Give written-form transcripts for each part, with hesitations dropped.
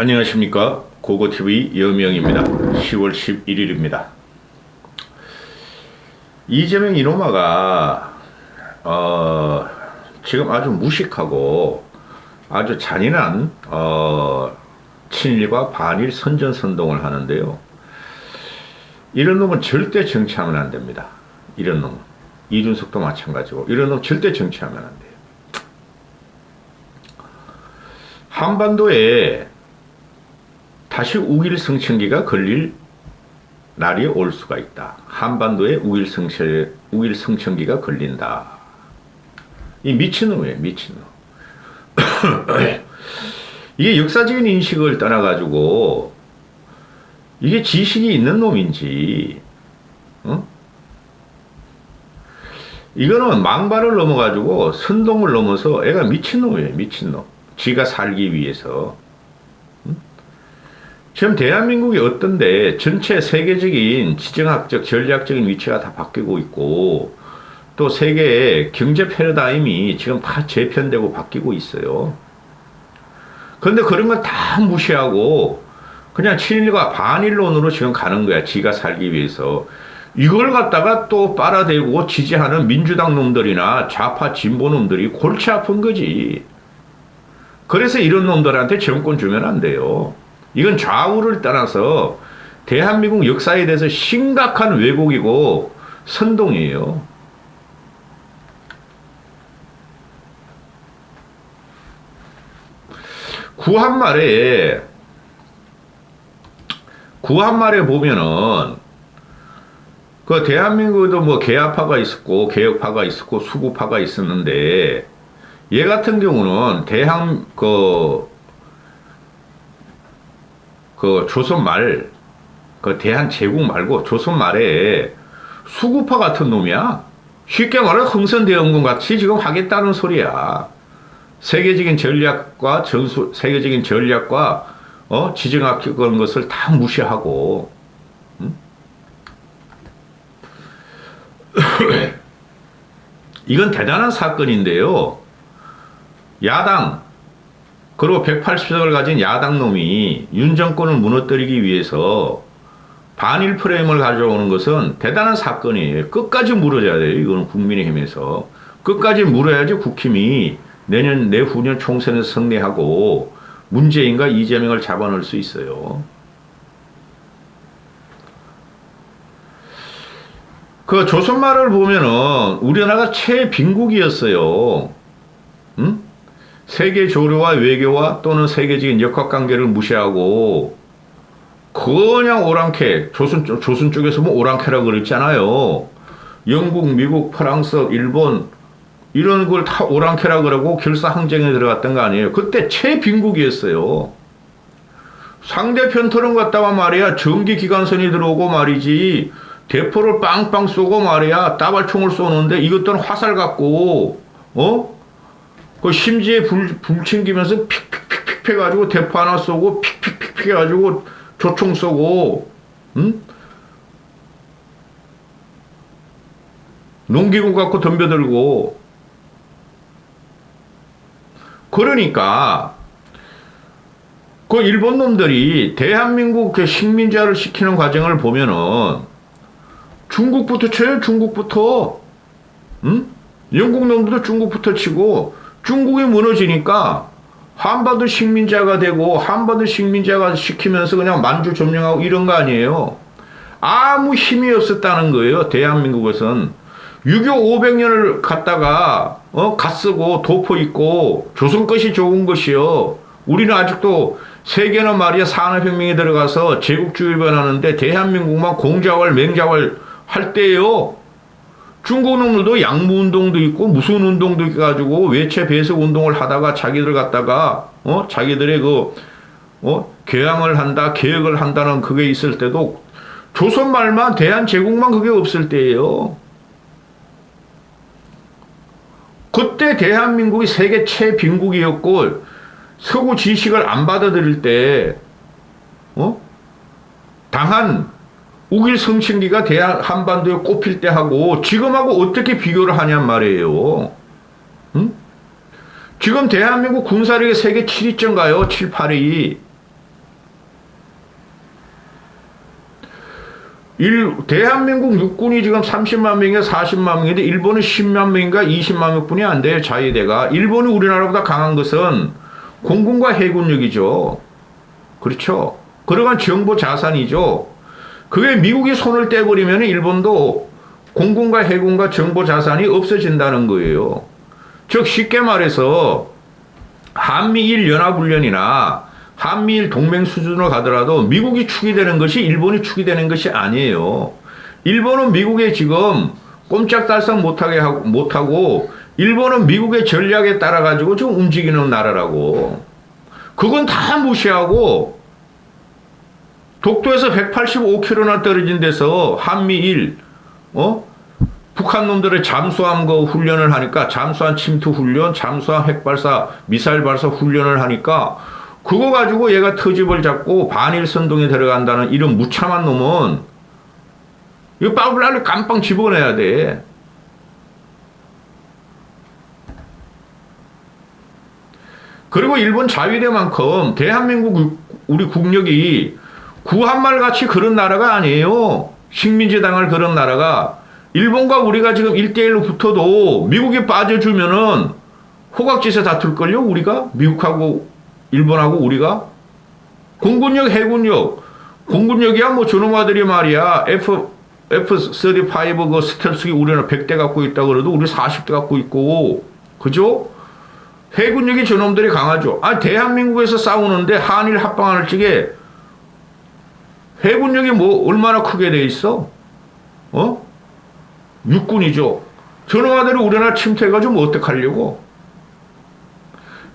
안녕하십니까. 고고TV 여명입니다. 10월 11일입니다. 이재명 이놈아가 지금 아주 무식하고 아주 잔인한 친일과 반일 선전선동을 하는데요. 이런 놈은 절대 정치하면 안 됩니다. 이런 놈. 이준석도 마찬가지고 이런 놈 절대 정치하면 안 돼요. 한반도에 다시 우길 성천기가 걸릴 날이 올 수가 있다. 한반도에 우길 성천기가 걸린다. 이 미친놈이에요, 미친놈. 이게 역사적인 인식을 떠나가지고 이게 지식이 있는 놈인지, 이거는 망발을 넘어가지고 선동을 넘어서 애가 미친놈이에요, 미친놈. 지가 살기 위해서. 지금 대한민국이 어떤데 전체 세계적인 지정학적, 전략적인 위치가 다 바뀌고 있고 또 세계의 경제 패러다임이 지금 다 재편되고 바뀌고 있어요. 그런데 그런 건 다 무시하고 그냥 친일과 반일론으로 지금 가는 거야. 지가 살기 위해서. 이걸 갖다가 또 빨아대고 지지하는 민주당 놈들이나 좌파 진보 놈들이 골치 아픈 거지. 그래서 이런 놈들한테 정권 주면 안 돼요. 이건 좌우를 떠나서 대한민국 역사에 대해서 심각한 왜곡이고 선동이에요. 구한말에 보면은 그 대한민국에도 뭐 개화파가 있었고 개혁파가 있었고 수구파가 있었는데 얘 같은 경우는 조선 말, 대한 제국 말고 조선 말에 수구파 같은 놈이야. 쉽게 말해 흥선대원군 같이 지금 하겠다는 소리야. 세계적인 전략과 지정학 그런 것을 다 무시하고, 이건 대단한 사건인데요. 야당, 그리고 180석을 가진 야당 놈이 윤 정권을 무너뜨리기 위해서 반일 프레임을 가져오는 것은 대단한 사건이에요. 끝까지 물어줘야 돼요. 이거는 국민의힘에서. 끝까지 물어야지 국힘이 내후년 총선에서 승리하고 문재인과 이재명을 잡아넣을 수 있어요. 그 조선말을 보면은 우리나라가 최빈국이었어요. 세계 조류와 외교와 또는 세계적인 역학관계를 무시하고 그냥 오랑캐, 조선 쪽에서 뭐 오랑캐라고 그랬잖아요. 영국, 미국, 프랑스, 일본 이런 걸 다 오랑캐라고 그러고 결사항쟁에 들어갔던 거 아니에요. 그때 최빈국이었어요. 상대편 토론 갔다가 말이야 전기기관선이 들어오고 말이지 대포를 빵빵 쏘고 말이야 따발총을 쏘는데 이것들은 화살 갖고 그 심지에 불 챙기면서 픽픽픽픽 해가지고 대포 하나 쏘고 픽픽픽픽 해가지고 조총 쏘고, 농기구 갖고 덤벼들고. 그러니까, 그 일본 놈들이 대한민국 그 식민지화를 시키는 과정을 보면은 중국부터 쳐요, 중국부터. 영국 놈들도 중국부터 치고, 중국이 무너지니까 한반도 식민지화가 되고 한반도 식민지화가 시키면서 그냥 만주 점령하고 이런 거 아니에요. 아무 힘이 없었다는 거예요. 대한민국에선 6.25 500년을 갖다가 갓쓰고 도포 있고 조선 것이 좋은 것이요. 우리는 아직도 세계는 말이야 산업혁명에 들어가서 제국주의 변하는데 대한민국만 공자왈 맹자왈 할 때예요. 중국 놈들도 양무운동도 있고 무슨 운동도 있어가지고 외채 배석 운동을 하다가 자기들 갖다가 자기들의 개항을 한다 개혁을 한다는 그게 있을 때도 조선 말만 대한제국만 그게 없을 때예요. 그때 대한민국이 세계 최빈국이었고 서구 지식을 안 받아들일 때 당한 우길 성층기가 한반도에 꼽힐 때 하고 지금하고 어떻게 비교를 하냔 말이에요. 지금 대한민국 군사력이 세계 7위쯤 가요. 7, 8위. 대한민국 육군이 지금 30만 명인가 40만 명인데 일본은 10만 명인가 20만 명뿐이 안 돼요. 자위대가. 일본이 우리나라보다 강한 것은 공군과 해군력이죠. 그렇죠. 그러한 정보 자산이죠. 그게 미국이 손을 떼버리면 일본도 공군과 해군과 정보 자산이 없어진다는 거예요. 즉 쉽게 말해서 한미일 연합훈련이나 한미일 동맹 수준으로 가더라도 미국이 축이 되는 것이 일본이 축이 되는 것이 아니에요. 일본은 미국에 지금 꼼짝달싹 못하고 일본은 미국의 전략에 따라 가지고 좀 움직이는 나라라고. 그건 다 무시하고 독도에서 185km나 떨어진 데서 한미일 북한 놈들의 잠수함 그 훈련을 하니까 잠수함 침투 훈련, 잠수함 핵발사, 미사일 발사 훈련을 하니까 그거 가지고 얘가 터집을 잡고 반일 선동에 들어간다는 이런 무참한 놈은 이거 빠블라를 깜빵 집어내야 돼. 그리고 일본 자위대만큼 대한민국 우리 국력이 구한말 같이 그런 나라가 아니에요. 식민지당할 그런 나라가. 일본과 우리가 지금 1대1로 붙어도 미국이 빠져주면은 호각짓에 다툴걸요, 우리가? 미국하고 일본하고 우리가? 공군력, 해군력. 공군력이야, 뭐 저놈아들이 말이야. F-35 그 스텔스기 우리는 100대 갖고 있다 그래도 우리 40대 갖고 있고. 그죠? 해군력이 저놈들이 강하죠. 아, 대한민국에서 싸우는데 한일 합방하는 쪽에 해군력이 뭐 얼마나 크게 돼 있어? 육군이죠. 저놈아들이 우리나라 침투해가지고 뭐 어떡하려고?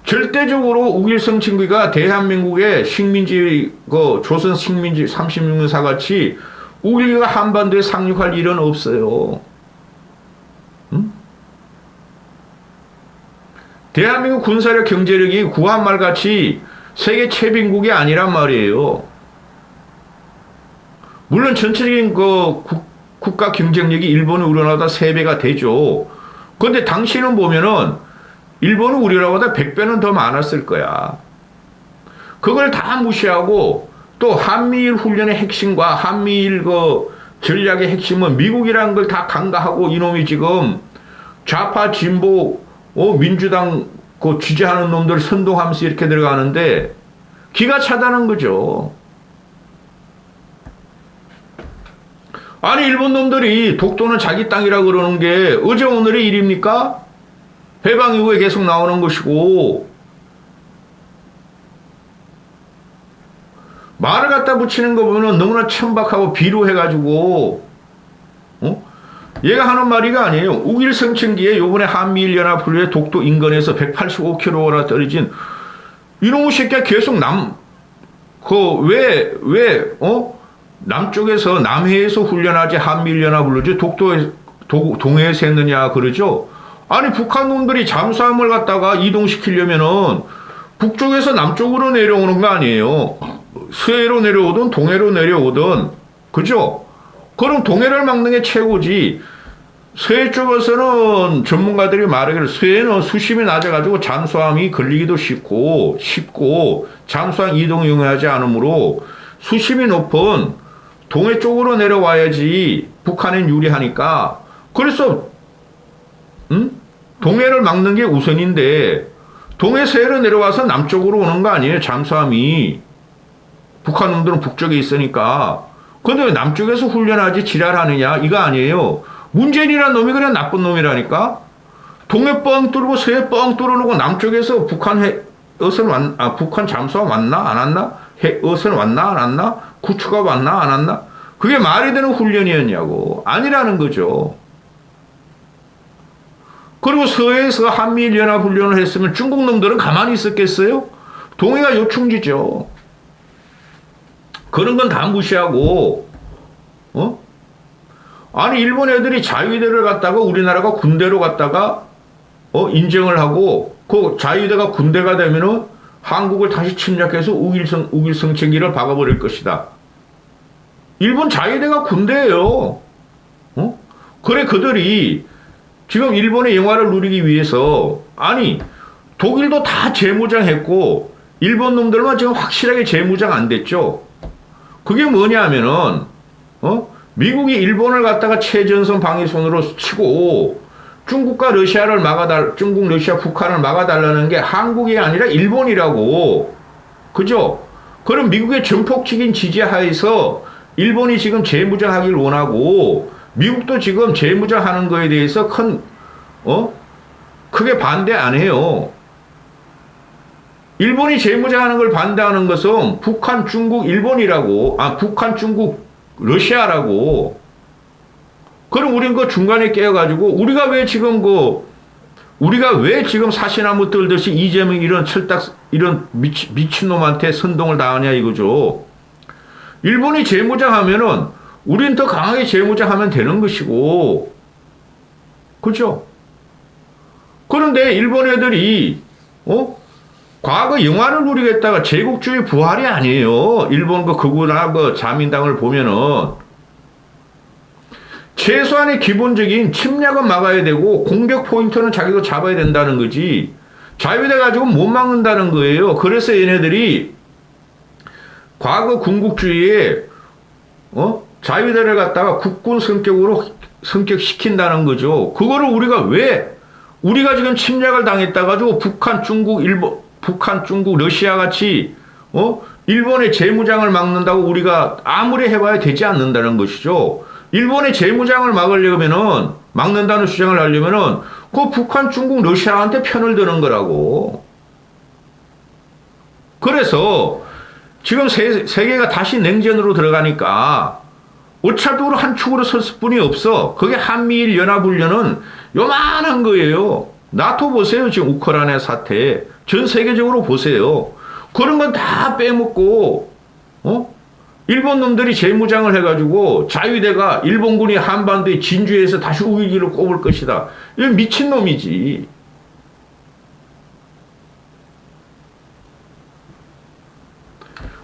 절대적으로 우길성 친구가 대한민국의 식민지, 조선 식민지 36년사 같이 우리가 한반도에 상륙할 일은 없어요. 응? 대한민국 군사력 경제력이 구한말 같이 세계 최빈국이 아니란 말이에요. 물론 전체적인 국가 경쟁력이 일본은 우리나라보다 3배가 되죠. 그런데 당시는 보면은 일본은 우리나라보다 100배는 더 많았을 거야. 그걸 다 무시하고 또 한미일 훈련의 핵심과 한미일 전략의 핵심은 미국이라는 걸 다 간과하고 이놈이 지금 좌파 진보 민주당 지지하는 놈들 선동하면서 이렇게 들어가는데 기가 차다는 거죠. 아니 일본 놈들이 독도는 자기 땅이라 그러는 게 어제 오늘의 일입니까? 해방 이후에 계속 나오는 것이고 말을 갖다 붙이는 거 보면 너무나 천박하고 비루해가지고 얘가 하는 말이가 아니에요. 우길성층기에 요번에 한미일연합훈련에 독도 인근에서 185km나 떨어진 이놈의 새끼가 계속 남쪽에서 남해에서 훈련하지 한미일연합훈련지 동해에서 했느냐 그러죠. 아니 북한 놈들이 잠수함을 갖다가 이동시키려면은 북쪽에서 남쪽으로 내려오는 거 아니에요. 서해로 내려오든 동해로 내려오든 그죠? 그럼 동해를 막는 게 최고지. 서해 쪽에서는 전문가들이 말하기를 서해는 수심이 낮아가지고 잠수함이 걸리기도 쉽고 잠수함 이동 용이하지 않으므로 수심이 높은 동해 쪽으로 내려와야지 북한엔 유리하니까. 그래서 동해를 막는 게 우선인데 동해 서해로 내려와서 남쪽으로 오는 거 아니에요. 잠수함이. 북한 놈들은 북쪽에 있으니까. 근데 왜 남쪽에서 훈련하지 지랄하느냐 이거 아니에요. 문재인이라는 놈이 그냥 나쁜 놈이라니까. 동해 뻥 뚫고 서해 뻥 뚫어놓고 남쪽에서 북한 잠수함 왔나 안 왔나? 어선 왔나 안 왔나? 구추가 왔나 안 왔나? 그게 말이 되는 훈련이었냐고. 아니라는 거죠. 그리고 서해에서 한미일연합훈련을 했으면 중국 놈들은 가만히 있었겠어요? 동해가 요충지죠. 그런 건 다 무시하고 아니 일본 애들이 자위대를 갖다가 우리나라가 군대로 갖다가 인정을 하고 그 자위대가 군대가 되면은 한국을 다시 침략해서 우길성층기를 박아버릴 것이다. 일본 자위대가 군대예요. 그래 그들이 지금 일본의 영화를 누리기 위해서 아니 독일도 다 재무장했고 일본 놈들만 지금 확실하게 재무장 안 됐죠. 그게 뭐냐면은 미국이 일본을 갖다가 최전선 방위선으로 치고 중국과 러시아를 중국, 러시아, 북한을 막아달라는 게 한국이 아니라 일본이라고. 그죠? 그럼 미국의 전폭적인 지지하에서 일본이 지금 재무장하길 원하고 미국도 지금 재무장하는 거에 대해서 크게 반대 안 해요. 일본이 재무장하는 걸 반대하는 것은 북한, 중국, 일본이라고. 북한, 중국, 러시아라고. 그럼 우린 그 중간에 깨어가지고 우리가 왜 지금 사시나무 떨듯이 이재명 이런 미친놈한테 선동을 당하냐 이거죠. 일본이 재무장하면은 우린 더 강하게 재무장하면 되는 것이고. 그죠? 그런데 일본 애들이 과거 영화를 누리겠다가 제국주의 부활이 아니에요. 일본 극우나 자민당을 보면은 최소한의 기본적인 침략은 막아야 되고 공격 포인트는 자기도 잡아야 된다는 거지. 자유돼 가지고 못 막는다는 거예요. 그래서 얘네들이 과거 군국주의에 자유대를 갖다가 국군 성격시킨다는 거죠. 그거를 우리가 지금 침략을 당했다 가지고 북한, 중국, 러시아 같이 일본의 재무장을 막는다고 우리가 아무리 해봐야 되지 않는다는 것이죠. 일본의 재무장을 막는다는 주장을 하려면은 그 북한, 중국, 러시아한테 편을 드는 거라고. 그래서 지금 세계가 다시 냉전으로 들어가니까 어차피 우리 한 축으로 설 수뿐이 없어. 그게 한미일 연합훈련은 요만한 거예요. 나토 보세요. 지금 우크라이나 사태. 전 세계적으로 보세요. 그런 건 다 빼먹고 일본 놈들이 재무장을 해가지고 자위대가 일본군이 한반도의 진주에서 다시 우위기를 꼽을 것이다. 이건 미친놈이지.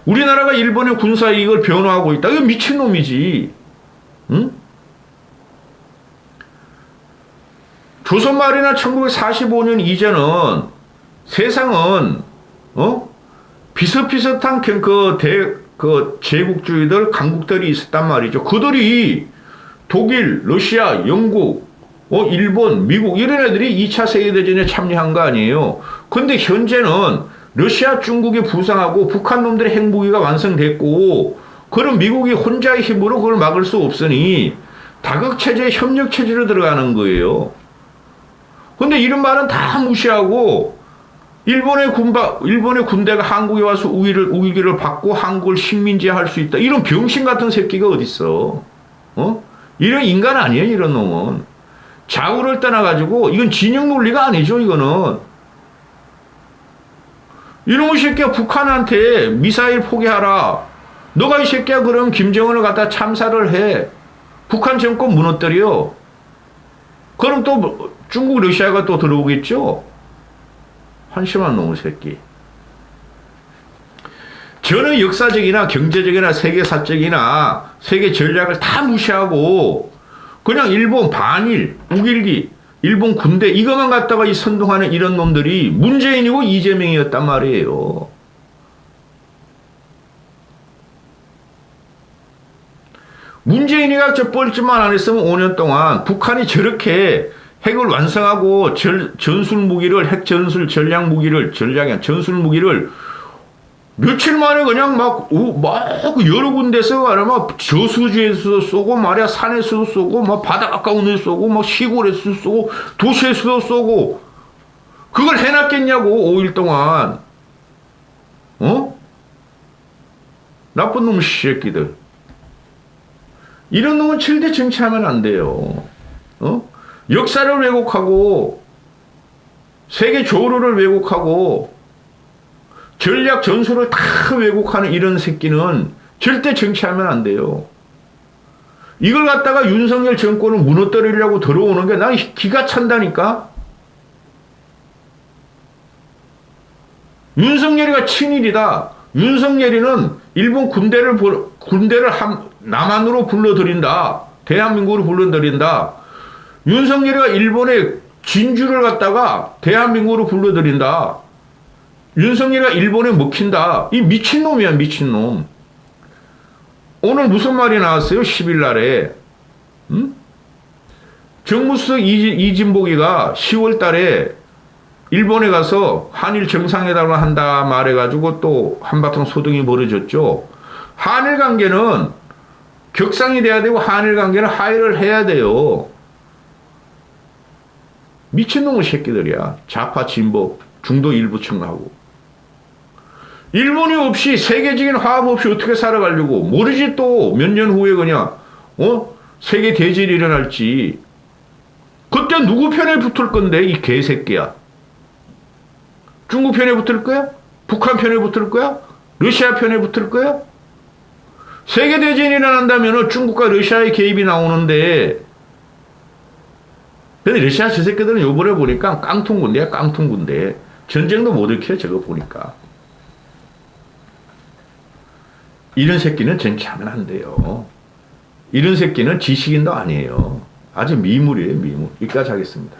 우리나라가 일본의 군사이익을 변호하고 있다. 이건 미친놈이지. 응? 조선 말이나 1945년 이전은 세상은 비슷비슷한 제국주의들, 강국들이 있었단 말이죠. 그들이 독일, 러시아, 영국, 일본, 미국 이런 애들이 2차 세계대전에 참여한 거 아니에요. 근데 현재는 러시아, 중국이 부상하고 북한 놈들의 핵무기가 완성됐고 그럼 미국이 혼자의 힘으로 그걸 막을 수 없으니 다극체제, 협력체제로 들어가는 거예요. 근데 이런 말은 다 무시하고 일본의 군대가 한국에 와서 우위기를 받고 한국을 식민지할 수 있다. 이런 병신 같은 새끼가 어딨어. 이런 인간 아니에요, 이런 놈은. 좌우를 떠나가지고, 이건 진영 논리가 아니죠, 이거는. 이놈의 새끼야 북한한테 미사일 포기하라. 너가 이 새끼야 그럼 김정은을 갖다 참사를 해. 북한 정권 무너뜨려. 그럼 또 중국, 러시아가 또 들어오겠죠? 한심한 놈의 새끼. 저는 역사적이나 경제적이나 세계사적이나 세계 전략을 다 무시하고 그냥 일본 반일, 우길기, 일본 군대 이것만 갖다가 이 선동하는 이런 놈들이 문재인이고 이재명이었단 말이에요. 문재인이가 저 뻘짓만 안 했으면 5년 동안 북한이 저렇게 핵을 완성하고 전술 무기를 핵 전술 전략 무기를 전술 무기를 며칠 만에 그냥 막 여러 군데서 막 저수지에서 쏘고 말이야 산에서도 쏘고 막 바다 가까운 데 쏘고 막 시골에서 쏘고 도시에서도 쏘고 그걸 해놨겠냐고 5일 동안. 나쁜 놈 새끼들. 이런 놈은 절대 정치하면 안 돼요. 역사를 왜곡하고 세계 조류를 왜곡하고 전략 전술을 다 왜곡하는 이런 새끼는 절대 정치하면 안 돼요. 이걸 갖다가 윤석열 정권을 무너뜨리려고 들어오는 게 난 기가 찬다니까. 윤석열이가 친일이다. 윤석열이는 일본 군대를 남한으로 불러들인다. 대한민국으로 불러들인다. 윤석열이가 일본의 진주를 갖다가 대한민국으로 불러들인다. 윤석열이가 일본에 먹힌다. 이 미친놈이야, 미친놈. 오늘 무슨 말이 나왔어요? 10일 날에. 응? 정무수석 이진복이가 10월 달에 일본에 가서 한일 정상회담을 한다 말해가지고 또 한바탕 소동이 벌어졌죠. 한일 관계는 격상이 돼야 되고 한일 관계는 화해를 해야 돼요. 미친놈의 새끼들이야. 좌파 진보 중도 일부 청하고. 일본이 없이 세계적인 화합 없이 어떻게 살아가려고. 모르지 또 몇 년 후에 그냥 세계 대전이 일어날지. 그때 누구 편에 붙을 건데 이 개새끼야. 중국 편에 붙을 거야? 북한 편에 붙을 거야? 러시아 편에 붙을 거야? 세계 대전이 일어난다면 중국과 러시아의 개입이 나오는데, 근데 러시아 저 새끼들은 요번에 보니까 깡통군대야, 깡통군대. 전쟁도 못 일으켜, 저거 보니까. 이런 새끼는 정치하면 안 돼요. 이런 새끼는 지식인도 아니에요. 아주 미물이에요, 미물. 여기까지 하겠습니다.